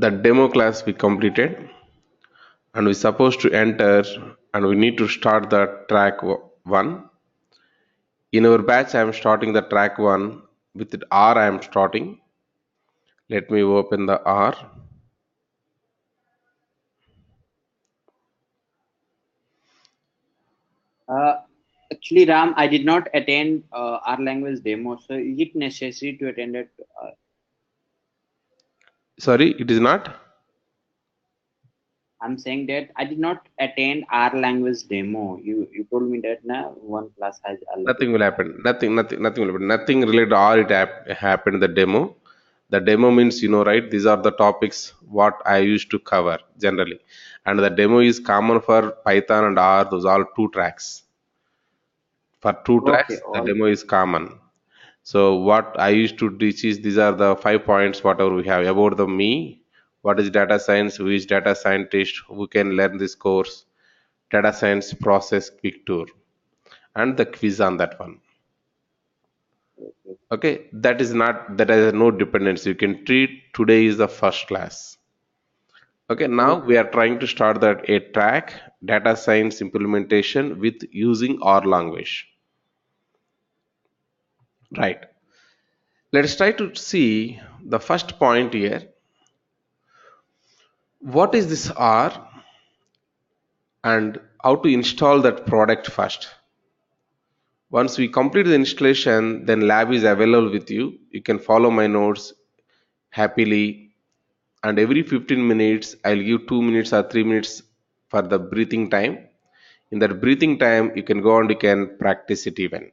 the demo class we completed, and we're supposed to enter, and we need to start the track 1. In our batch, I am starting the track 1 with the R. I am starting. Let me open the R. Actually, Ram, I did not attend our language demo. So, is it necessary to attend it? Sorry, it is not. I'm saying that I did not attend our language demo. You told me that now one class has already. Nothing will happen. Nothing will happen. Nothing related to R. Happened in the demo. The demo means, right? These are the topics what I used to cover generally, and the demo is common for Python and R. Those are two tracks. For two Okay, tracks, the all demo is common. So what I used to teach is these are the 5 points whatever we have about the me, what is data science, who is data scientist, who can learn this course, data science process quick tour, and the quiz on that one. okay. Okay, that has no dependence. You can treat today is the first class. Okay, now we Okay. are trying to start that a track data science implementation with using R language. Right. Let's try to see the first point here. What is this R and how to install that product first? Once we complete the installation, then lab is available with you. You can follow my notes happily, and every 15 minutes I'll give 2 minutes or 3 minutes for the breathing time. In that breathing time, you can go and you can practice it even.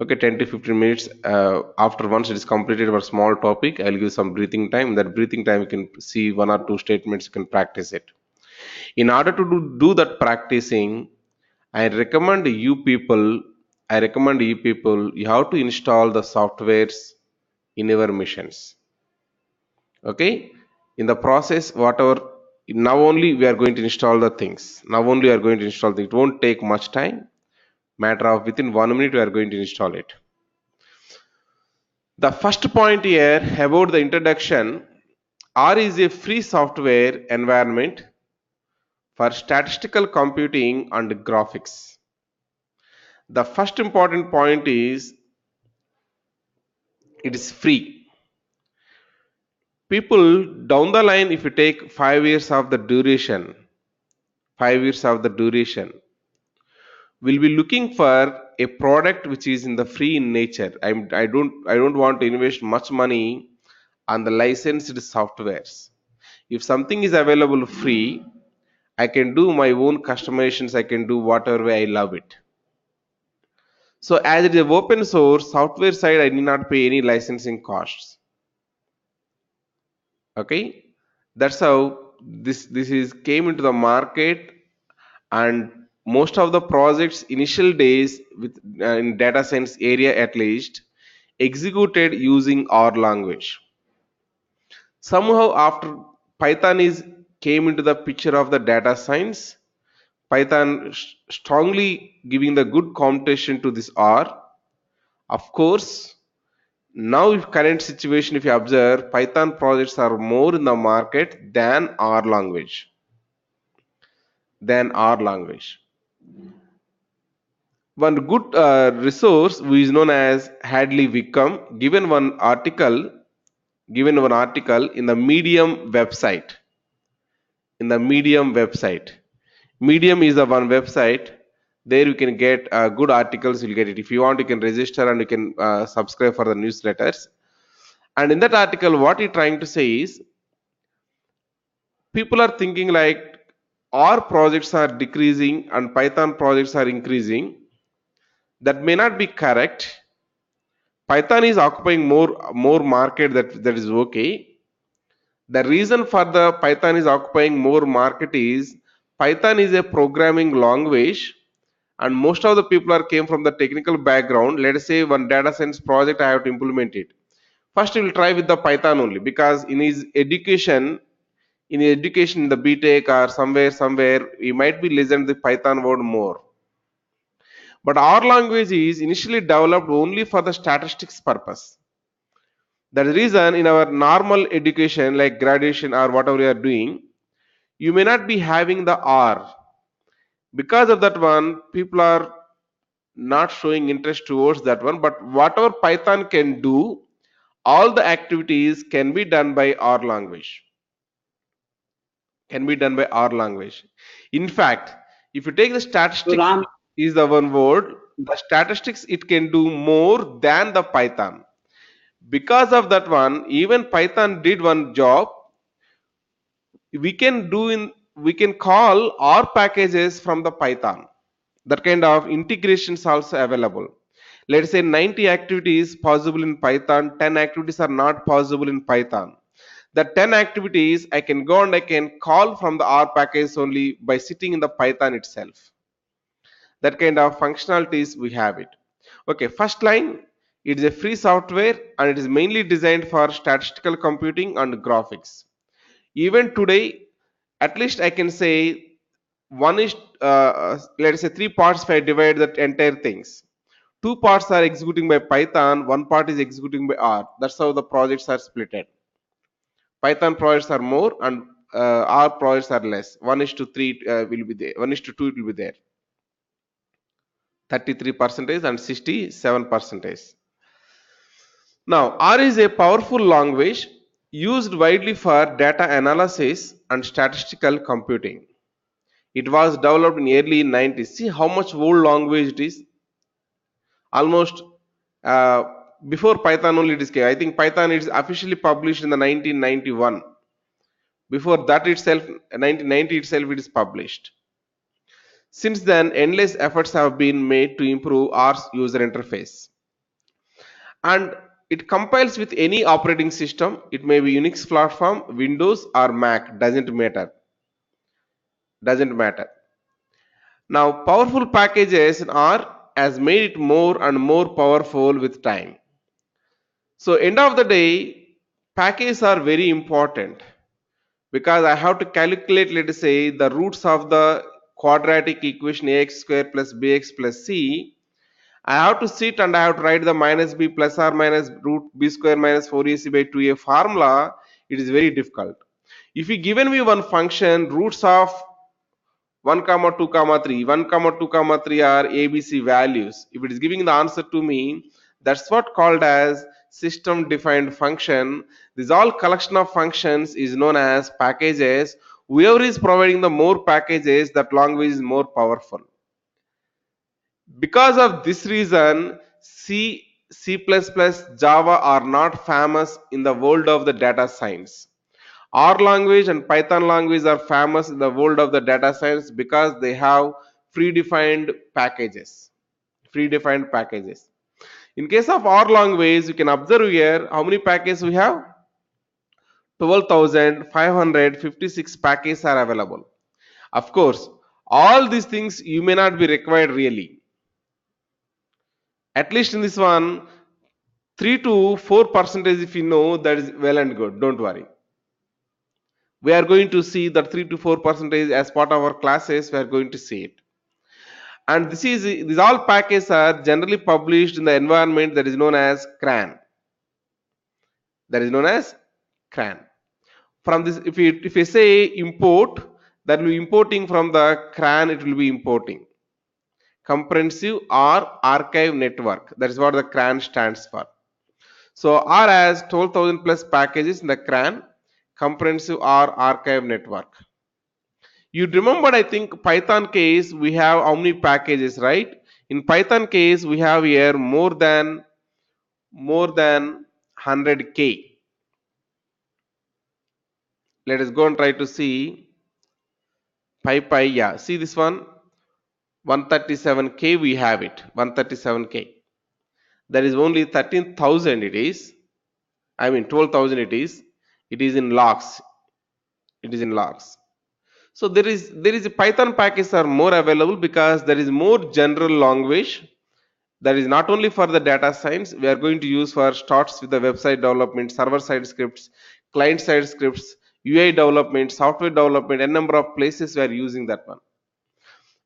Okay, 10 to 15 minutes after once it is completed for small topic, I'll give some breathing time. In that breathing time, you can see one or two statements, you can practice it. In order to do that practicing, I recommend you people, you have to install the softwares in your machines. Okay, in the process, whatever, now only we are going to install the things. Now only we are going to install it. It won't take much time. Matter of within 1 minute, we are going to install it. The first point here about the introduction, R is a free software environment for statistical computing and graphics. The first important point is it is free. People down the line, if you take 5 years of the duration, 5 years of the duration, will be looking for a product which is in the free in nature. I don't want to invest much money on the licensed softwares. If something is available free, I can do my own customizations, I can do whatever way I love it. So as it is open source software side, I need not pay any licensing costs. Okay, that's how this is came into the market, and most of the projects initial days with in data science area at least executed using R language. Somehow after Python is came into the picture of the data science, Python strongly giving the good competition to this R. Of course, now if current situation if you observe, Python projects are more in the market than R language. One good resource which is known as Hadley Wickham given one article in the Medium website. In the Medium website, Medium is the one website. There you can get good articles. You'll get it. If you want, you can register and you can subscribe for the newsletters. And in that article, what he's trying to say is, people are thinking like our projects are decreasing and Python projects are increasing. That may not be correct. Python is occupying more market, that is okay. The reason for the Python is occupying more market is Python is a programming language, and most of the people are came from the technical background. Let us say one data science project I have to implement it. First he will try with the Python only, because in education in the BTech or somewhere he might be listen the Python word more. But our language is initially developed only for the statistics purpose. That is the reason in our normal education, like graduation or whatever you are doing, you may not be having the R. Because of that one, people are not showing interest towards that one. But whatever Python can do, all the activities can be done by R language. Can be done by R language. In fact, if you take the So statistics Ram, is the one word, the statistics it can do more than the Python. Because of that one, even Python did one job. We can do in we can call R packages from the Python. That kind of integrations also available. Let's say 90 activities possible in Python, 10 activities are not possible in Python. The 10 activities I can go and I can call from the R package only by sitting in the Python itself. That kind of functionalities we have it. Okay, first line, it is a free software and it is mainly designed for statistical computing and graphics. Even today, at least I can say one is let's say three parts if I divide that entire things. Two parts are executing by Python, one part is executing by R. That's how the projects are splitted. Python projects are more and R projects are less. 1:3 will be there. 1:2 it will be there. 33 percentage and 67 percentage. Now, R is a powerful language used widely for data analysis and statistical computing. It was developed in early 90s. See how much old language it is. Almost uh, before Python only it is came. I think Python is officially published in the 1991. Before that itself, 1990 itself, it is published. Since then, endless efforts have been made to improve R's user interface. And it compiles with any operating system. It may be Unix platform, Windows or Mac, doesn't matter. Doesn't matter. Now, powerful packages in R has made it more and more powerful with time. So, end of the day, packages are very important because I have to calculate, let us say, the roots of the quadratic equation ax square plus bx plus c. I have to sit and I have to write the minus b plus or minus root b square minus 4ac by 2a formula. It is very difficult. If you given me one function, roots of 1 comma 2 comma 3, 1 comma 2 comma 3 are abc values. If it is giving the answer to me, that's what called as system defined function. This all collection of functions is known as packages. Whoever is providing the more packages, that language is more powerful. Because of this reason, C++, Java are not famous in the world of the data science. R language and Python language are famous in the world of the data science because they have predefined packages. Predefined packages. In case of R language, you can observe here how many packages we have. 12,556 packages are available. Of course, all these things you may not be required really. At least in this one, 3 to 4 percentage if you know, that is well and good. Don't worry. We are going to see that 3 to 4 percentage as part of our classes. We are going to see it. And these all packages are generally published in the environment that is known as CRAN. That is known as CRAN. From this, if you say import, that will be importing from the CRAN. It will be importing comprehensive or archive network. That is what the CRAN stands for. So R has 12,000 plus packages in the CRAN, comprehensive or archive network. You remember, I think Python case we have how many packages, right? In Python case we have here more than 100k. Let us go and try to see PyPy. Yeah, see this one, 137k we have it, 137k. That is only 13,000 it is. I mean 12,000 it is. It is in logs. It is in logs. So there is a Python packages are more available because there is more general language that is not only for the data science. We are going to use for starts with the website development, server side scripts, client side scripts, UI development, software development, and number of places we are using that one.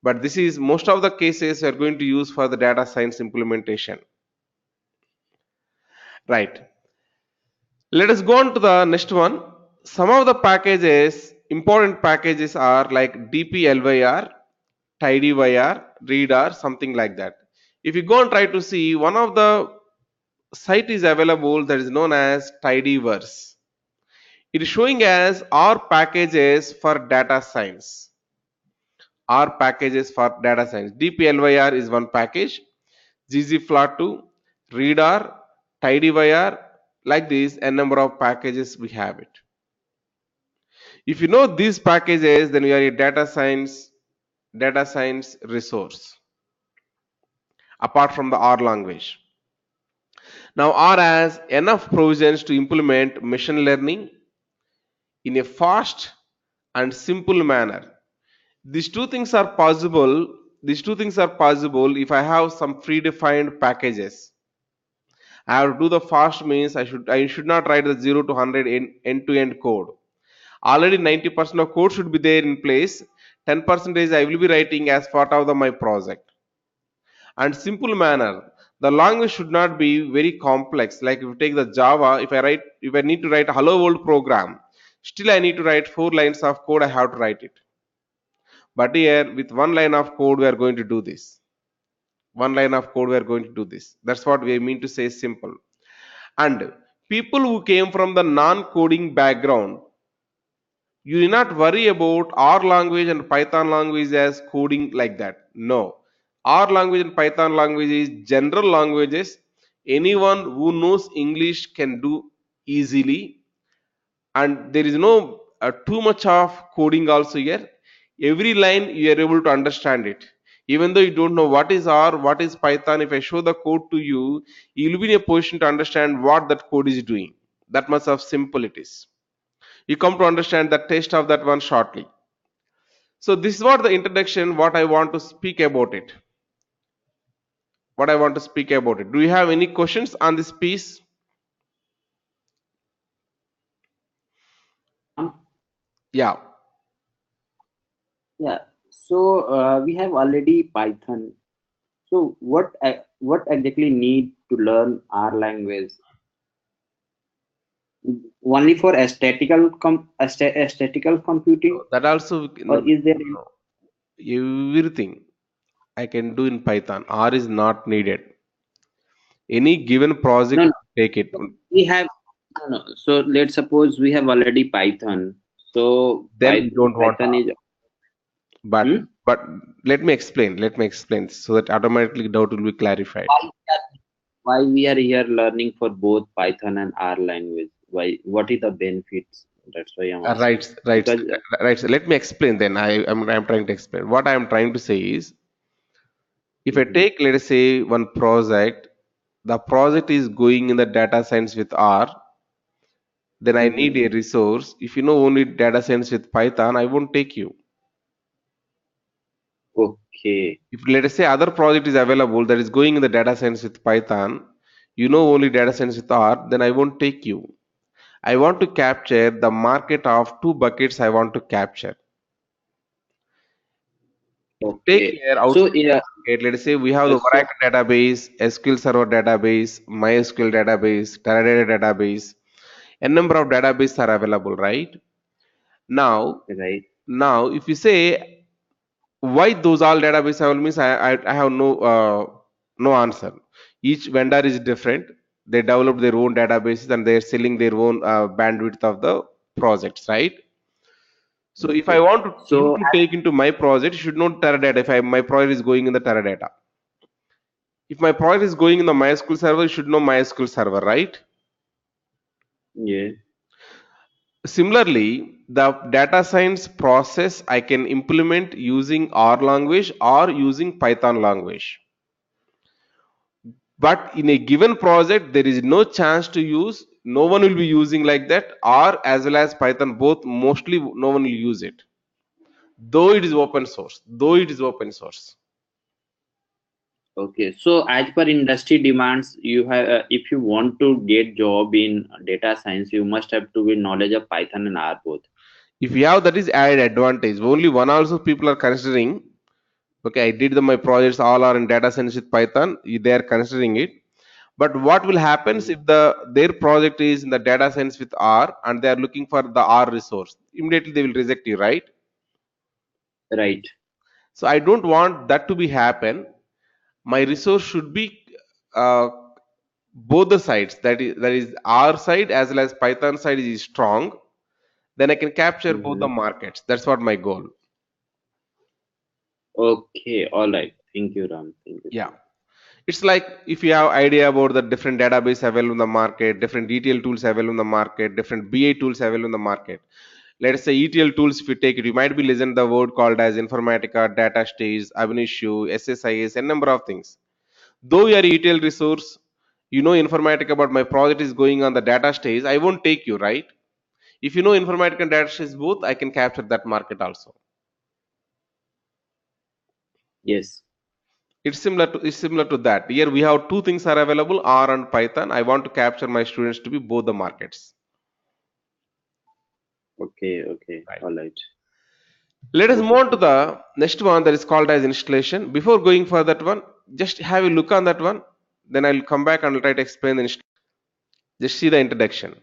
But this is most of the cases we are going to use for the data science implementation. Right. Let us go on to the next one. Some of the packages, important packages are like dplyr, tidyr, reader, something like that. If you go and try to see, one of the site is available that is known as tidyverse. It is showing as R packages for data science. R packages for data science. dplyr is one package, ggflat2, reader, tidyr, like this, a number of packages we have it. If you know these packages, then you are a data science resource apart from the R language. Now R has enough provisions to implement machine learning in a fast and simple manner. These two things are possible. These two things are possible if I have some predefined packages. I have to do the fast means I should not write the 0 to 100 end to end code. Already 90% of code should be there in place. 10% I will be writing as part of my project. And simple manner. The language should not be very complex. Like if you take the Java, if I need to write a hello world program, still I need to write 4 lines of code. I have to write it. But here with 1 line of code, we are going to do this. 1 line of code, we are going to do this. That's what we mean to say simple. And people who came from the non-coding background, you need not worry about R language and Python language as coding like that. No. R language and Python language is general languages. Anyone who knows English can do easily, and there is no too much of coding also here. Every line you are able to understand it. Even though you don't know what is R, what is Python, if I show the code to you, you will be in a position to understand what that code is doing. That much of simple it is. You come to understand the taste of that one shortly. So this is what the introduction, what I want to speak about it. What I want to speak about it. Do you have any questions on this piece? Yeah. Yeah. So we have already Python. So what exactly need to learn R language? Only for aesthetical computing, That also or no, is there no. Everything I can do in Python. R is not needed. Any given no project, no take it. we have no, no. So let's suppose we have already Python. So Then we don't want Python R. is But hmm? but let me explain. Let me explain so that automatically doubt will be clarified. Why we are here learning for both Python and R language? Why? What is the benefits? That's why I'm asking. Right, right, Because right. So let me explain. Then I'm trying to explain. What I am trying to say is, if I Mhm. take, let us say, one project, the project is going in the data science with R, then I need Mhm. a resource. If you know only data science with Python, I won't take you. Okay. If let us say other project is available that is going in the data science with Python, you know only data science with R, then I won't take you. I want to capture the market of two buckets I want to capture. If you take Okay. here So outside the market, let us say we have the so Oracle database, SQL Server database, MySQL database, Teradata database. A number of databases are available, right? Now, right. now if you say why those all database available means I have no answer. Each vendor is different. They develop their own databases and they're selling their own bandwidth of the projects, right? So if I Okay. want you So to take into my project, you should know Teradata. If my project is going in the Teradata, if my project is going in the MySQL server, you should know MySQL server, right? yeah. Similarly, the data science process I can implement using R language or using Python language. But in a given project, there is no chance to use, no one will be using like that, R as well as Python, both mostly no one will use it. Though it is open source. Though it is open source. Okay. So as per industry demands, you have if you want to get job in data science, you must have to be knowledge of Python and R both. If you have that is added advantage. Only one also people are considering. Okay, I did my projects all are in data science with Python. They are considering it. But what will happen Mm. if their project is in the data science with R and they are looking for the R resource? Immediately they will reject you, right? Right. So I don't want that to be happen. My resource should be uh, both the sides. That is R side as well as Python side is strong. Then I can capture both the Mhm. markets. That's what my goal. Okay. All right. Thank you, Ram. Thank you so Yeah. much. It's like if you have idea about the different database available in the market, different ETL tools available in the market, different BA tools available in the market. Let us say ETL tools, if you take it, you might be listening the word called as Informatica, Data Stage, Abnishu, SSIS, and number of things. Though you are ETL resource, you know Informatica, but my project is going on the data stage, I won't take you, right? If you know Informatica and data stage both, I can capture that market also. Yes. It's similar to that. Here we have two things are available, R and Python. I want to capture my students to be both the markets. Okay. Okay. Right. All right. Let us move Okay. on to the next one that is called as installation. Before going for that one, just have a look on that one. Then I'll come back and I'll try to explain the installation. Just see the introduction.